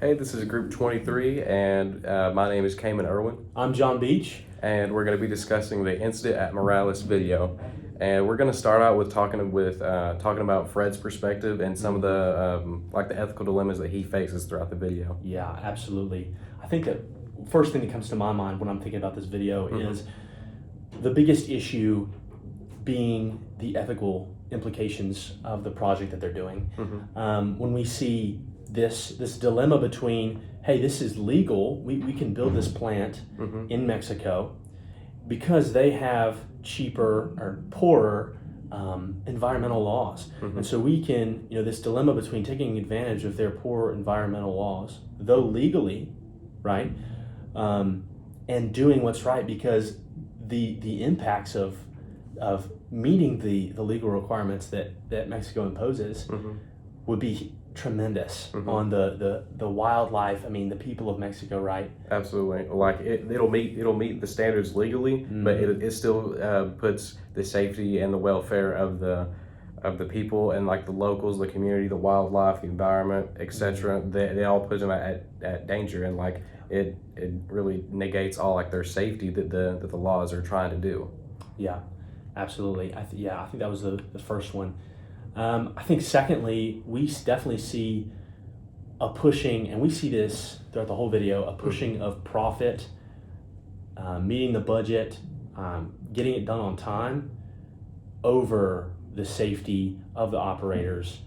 Hey, this is Group 23, and my name is Cayman Irwin, I'm John Beach. and we're going to be discussing the incident at Morales video. And we're going to start out with talking about Fred's perspective and some of the ethical dilemmas that he faces throughout the video. Yeah, absolutely. I think that first thing that comes to my mind when I'm thinking about this video is the biggest issue being the ethical implications of the project that they're doing. When we see this dilemma between, hey, this is legal, we can build this plant in Mexico because they have cheaper or poorer environmental laws. And so we can, this dilemma between taking advantage of their poor environmental laws, though legally, right, and doing what's right, because the impacts of meeting the legal requirements that Mexico imposes would be tremendous on the wildlife. I mean, the people of Mexico, right? Absolutely. Like it'll meet the standards legally, but it still puts the safety and the welfare of the people and like the locals, the community, the wildlife, the environment, etc. They all put them at danger, and like it really negates all like their safety that the laws are trying to do. Yeah, absolutely. I think that was the first one. I think secondly, we definitely see a pushing, and we see this throughout the whole video, a pushing of profit, meeting the budget, getting it done on time over the safety of the operators,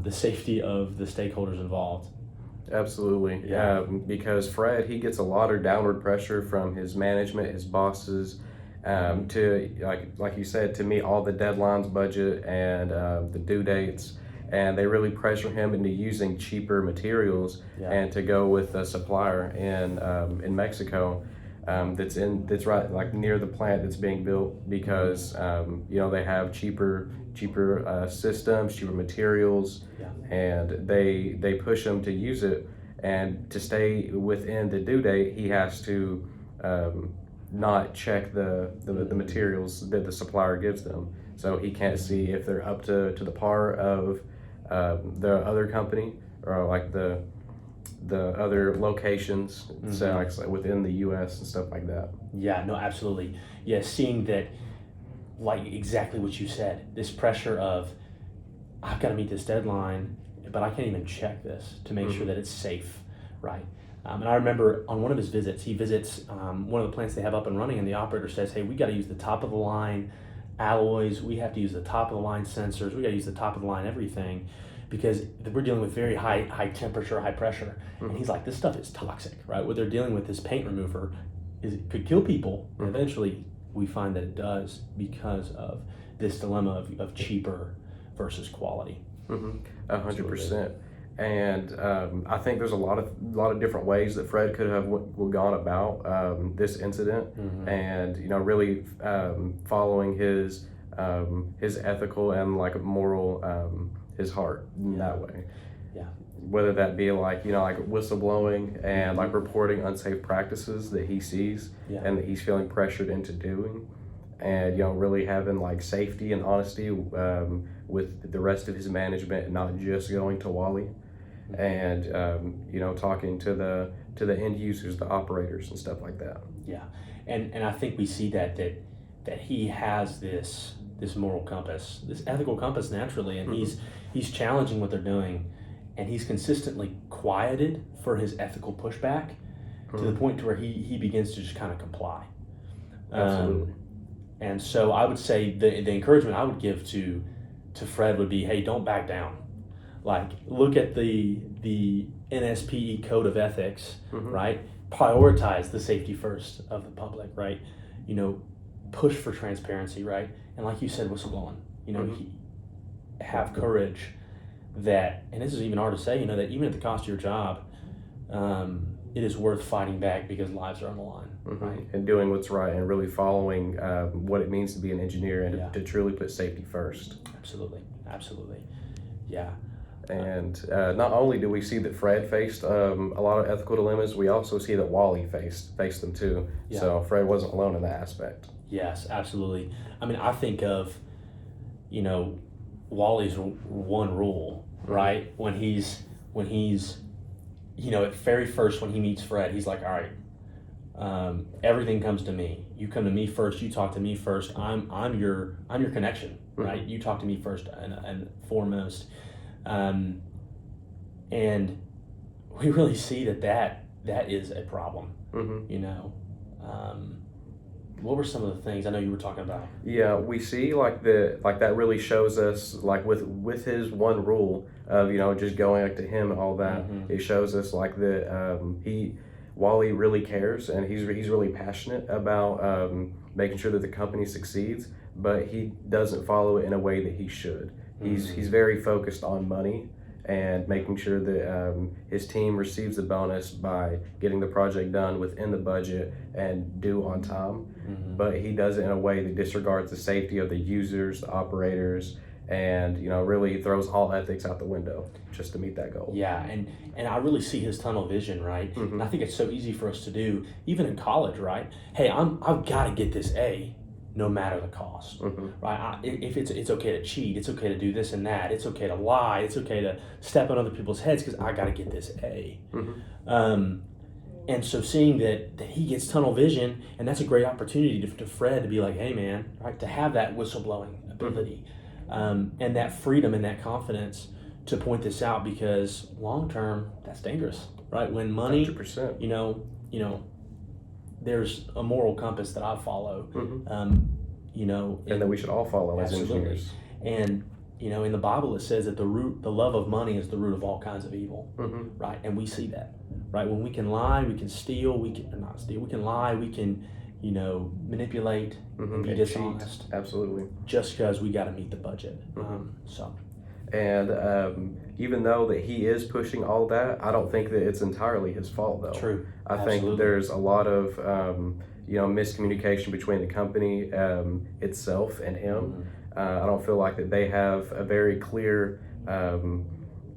the safety of the stakeholders involved. Absolutely. Yeah. Because Fred, he gets a lot of downward pressure from his management, his bosses, to like you said, to meet all the deadlines, budget, and the due dates, and they really pressure him into using cheaper materials and to go with a supplier in Mexico that's right like near the plant that's being built, because they have cheaper systems, cheaper materials, and they push him to use it, and to stay within the due date, he has to not check the materials that the supplier gives them, so he can't see if they're up to the par of the other company, or like the other locations, so like within the US and stuff like that. Yeah, no, absolutely. Yeah, seeing that, like exactly what you said, this pressure of, I've got to meet this deadline, but I can't even check this to make sure that it's safe, right? And I remember on one of his visits, he visits one of the plants they have up and running, and the operator says, hey, we got to use the top of the line alloys, we have to use the top of the line sensors, we got to use the top of the line everything, because we're dealing with very high temperature, high pressure. And he's like, this stuff is toxic, right? What they're dealing with, this paint remover, it could kill people. And eventually we find that it does, because of this dilemma of cheaper versus quality. 100%. And I think there's a lot of different ways that Fred could have gone about this incident, and really following his ethical and like moral, his heart in that way. Yeah. Whether that be like whistleblowing and like reporting unsafe practices that he sees and that he's feeling pressured into doing, and really having like safety and honesty with the rest of his management, and not just going to Wally, and talking to the end users, the operators and stuff like that. Yeah, and I think we see that he has this moral compass, this ethical compass naturally, and he's challenging what they're doing, and he's consistently quieted for his ethical pushback to the point to where he begins to just kind of comply. Absolutely. And so I would say the encouragement I would give to Fred would be, hey, don't back down. Like, look at the NSPE code of ethics, right? Prioritize the safety first of the public, right? Push for transparency, right? And like you said, whistleblowing, have courage that, and this is even hard to say, that even at the cost of your job, it is worth fighting back because lives are on the line, right? And doing what's right, and really following what it means to be an engineer, and to truly put safety first. Absolutely. Yeah. And not only do we see that Fred faced a lot of ethical dilemmas, we also see that Wally faced them too. Yeah. So Fred wasn't alone in that aspect. Yes, absolutely. I mean, I think of, Wally's one rule, right? When he's at very first when he meets Fred, he's like, all right, everything comes to me. You come to me first. You talk to me first. I'm your connection, right? You talk to me first and foremost, and we really see that is a problem. What were some of the things I know you were talking about? Yeah, we see like that really shows us like with his one rule of just going like to him and all that. It shows us like that Wally really cares and he's really passionate about making sure that the company succeeds, but he doesn't follow it in a way that he should. He's very focused on money and making sure that his team receives the bonus by getting the project done within the budget and due on time. But he does it in a way that disregards the safety of the users, the operators, and really throws all ethics out the window just to meet that goal. Yeah, and I really see his tunnel vision, right? And I think it's so easy for us to do, even in college, right? Hey, I've got to get this A, no matter the cost, right? If it's okay to cheat, it's okay to do this and that, it's okay to lie, it's okay to step on other people's heads because I got to get this A. And so seeing that he gets tunnel vision, and that's a great opportunity to Fred to be like, hey man, right, to have that whistleblowing ability, and that freedom and that confidence to point this out, because long term that's dangerous, right? When money, 100%. There's a moral compass that I follow, and that we should all follow as engineers. And in the Bible it says that the love of money is the root of all kinds of evil, right? And we see that, right? When we can lie, we can steal, we can lie, we can, manipulate, and be dishonest. Cheat. Absolutely. Just because we got to meet the budget. And even though that he is pushing all that, I don't think that it's entirely his fault, though. True. I think there's a lot of miscommunication between the company itself and him. I don't feel like that they have a very clear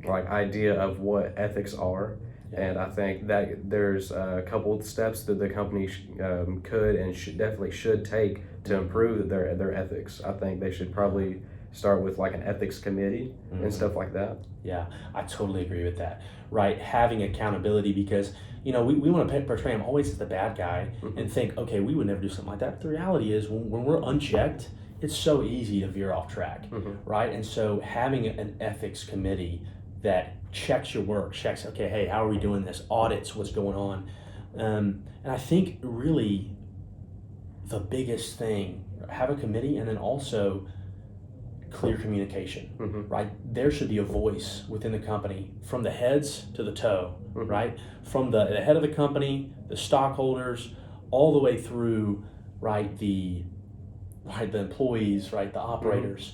idea of what ethics are. And I think that there's a couple of steps that the company could and should take to improve their ethics. I think they should probably start with like an ethics committee and stuff like that. Yeah, I totally agree with that. Right, having accountability, because we want to portray him always as the bad guy and think, okay, we would never do something like that. But the reality is, when we're unchecked, it's so easy to veer off track, right? And so having an ethics committee that checks your work, checks, okay, hey, how are we doing this? Audits what's going on. And I think really the biggest thing, have a committee, and then also clear communication, right? There should be a voice within the company from the heads to the toe, right? From the head of the company, the stockholders, all the way through, right, the employees, right, the operators,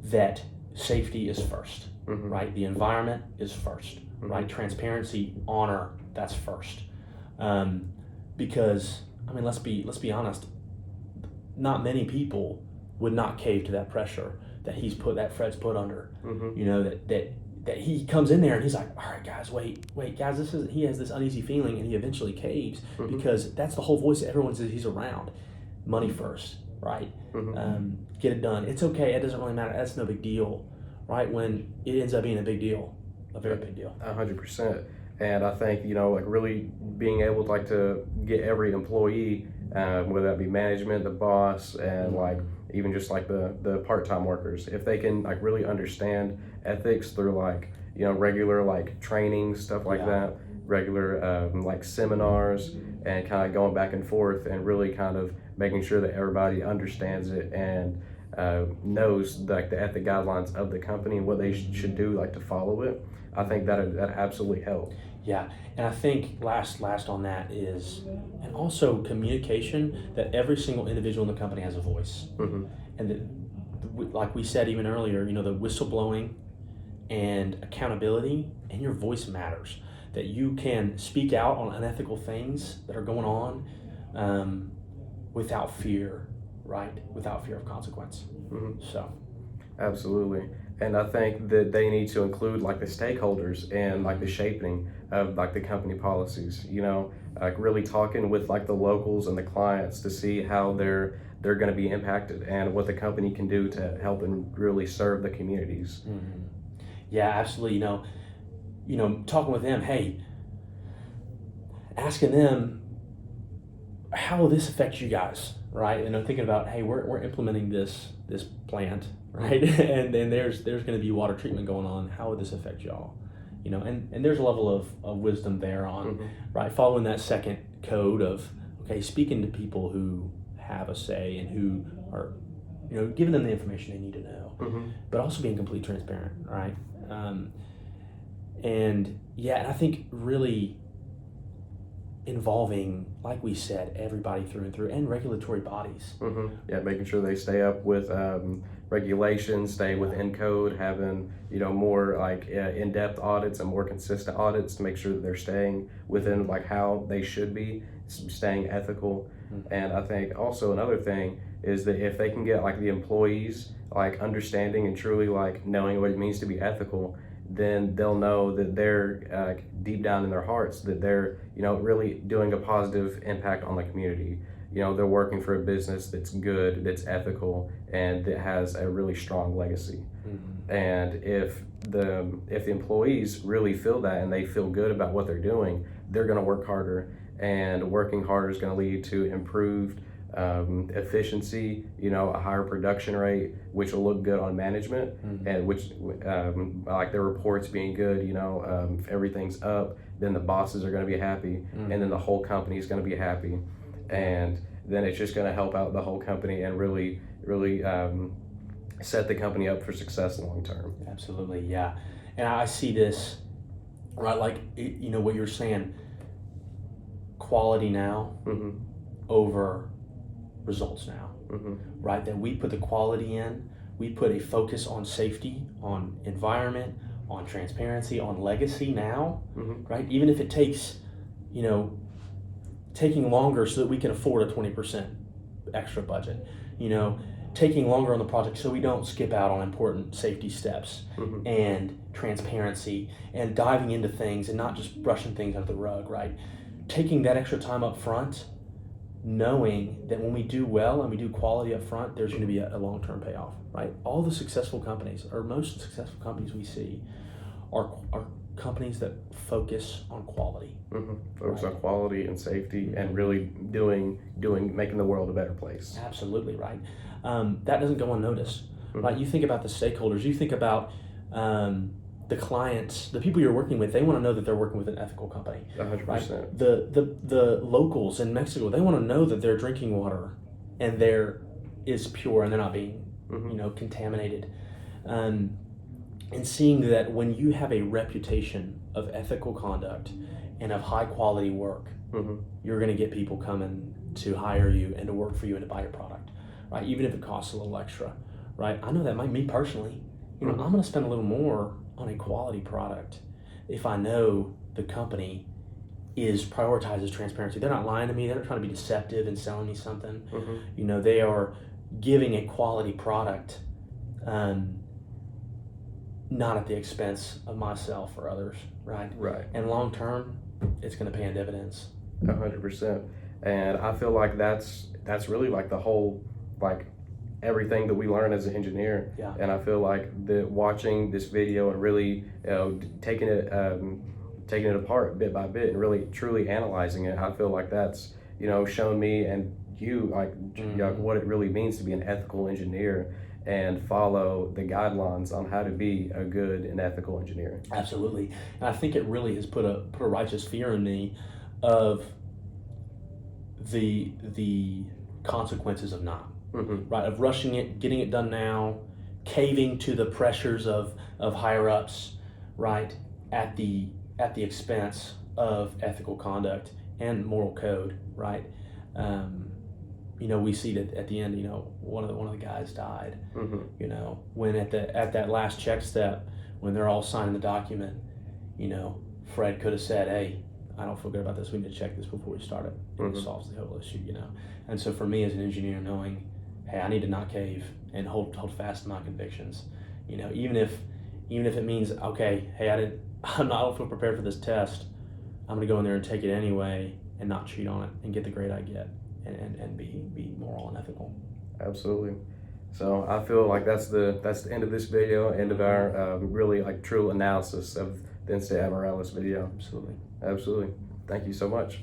that safety is first, right? The environment is first, right? Transparency, honor, that's first. Because let's be honest, not many people would not cave to that pressure that Fred's put under. That he comes in there and he's like, all right guys, wait guys, he has this uneasy feeling, and he eventually caves because that's the whole voice that everyone says he's around. Money first, right? Get it done. It's okay. It doesn't really matter. That's no big deal, right? When it ends up being a big deal, a very big deal. 100%. And I think really being able to get every employee, whether that be management, the boss, and even just the part-time workers, if they can really understand ethics through regular training, stuff like that, regular seminars, and kind of going back and forth and really kind of making sure that everybody understands it and knows the ethic guidelines of the company and what they should do to follow it. I think that absolutely help. Yeah, and I think last on that is, and also communication, that every single individual in the company has a voice, and that, like we said even earlier, the whistleblowing and accountability, and your voice matters. That you can speak out on unethical things that are going on without fear, right? Without fear of consequence. So, absolutely. And I think that they need to include the stakeholders and the shaping of the company policies, really talking with the locals and the clients to see how they're going to be impacted and what the company can do to help and really serve the communities. Yeah, absolutely. Talking with them, hey, asking them, how will this affect you guys, right? And I'm thinking about, hey, we're implementing this plant, right? and there's going to be water treatment going on. How would this affect y'all? And there's a level of wisdom there on, right? Following that second code of, okay, speaking to people who have a say and who are, giving them the information they need to know, but also being completely transparent, right? And I think really involving, like we said, everybody through and through, and regulatory bodies. Yeah, making sure they stay up with regulations, stay within code, having more like in-depth audits and more consistent audits to make sure that they're staying within like how they should be, staying ethical. And I think also another thing is that if they can get like the employees like understanding and truly like knowing what it means to be ethical, then they'll know that they're deep down in their hearts that they're really doing a positive impact on the community. They're working for a business that's good, that's ethical, and that has a really strong legacy. And if the employees really feel that and they feel good about what they're doing, they're going to work harder, and working harder is going to lead to improved efficiency, a higher production rate, which will look good on management, and which like their reports being good, if everything's up, then the bosses are going to be happy, and then the whole company is going to be happy, and then it's just going to help out the whole company and really set the company up for success long term. Absolutely, yeah. And I see this, right, like what you're saying, quality now over results now, right? That we put the quality in, we put a focus on safety, on environment, on transparency, on legacy now, right? Even if it takes, taking longer so that we can afford a 20% extra budget, taking longer on the project so we don't skip out on important safety steps, and transparency, and diving into things and not just brushing things under the rug, right? Taking that extra time up front, knowing that when we do well and we do quality up front, there's going to be a long-term payoff, right? All the successful companies, or most successful companies we see, are companies that focus on quality. Focus on quality and safety, and really making the world a better place. Absolutely, right. That doesn't go unnoticed, right? You think about the stakeholders, you think about the clients, the people you're working with, they want to know that they're working with an ethical company. 100%. Right? The locals in Mexico, they want to know that their drinking water and there is pure and they're not being contaminated. And seeing that when you have a reputation of ethical conduct and of high quality work, you're going to get people coming to hire you and to work for you and to buy your product, right? Even if it costs a little extra, right? I know that me personally, I'm going to spend a little more on a quality product if I know the company prioritizes transparency. They're not lying to me. They're not trying to be deceptive and selling me something. They are giving a quality product, not at the expense of myself or others, right? Right. And long term, it's going to pay in dividends. 100%. And I feel like that's really like the whole, like, everything that we learn as an engineer. Yeah. And I feel like watching this video and really taking it apart bit by bit and really truly analyzing it, I feel like that's shown me and you like what it really means to be an ethical engineer and follow the guidelines on how to be a good and ethical engineer. Absolutely. And I think it really has put a righteous fear in me of the consequences of not. Right, of rushing it, getting it done now, caving to the pressures of higher ups, right, at the expense of ethical conduct and moral code, right. We see that at the end, one of the guys died. When at that last check step, when they're all signing the document, Fred could have said, "Hey, I don't feel good about this. We need to check this before we start it." And it solves the whole issue, And so for me as an engineer, knowing, hey, I need to not cave and hold fast to my convictions. Even if it means, okay, hey, I don't feel prepared for this test. I'm gonna go in there and take it anyway and not cheat on it and get the grade I get and be moral and ethical. Absolutely. So I feel like that's the end of this video, end of our really like true analysis of the Incident at Morelos video. Absolutely. Absolutely. Thank you so much.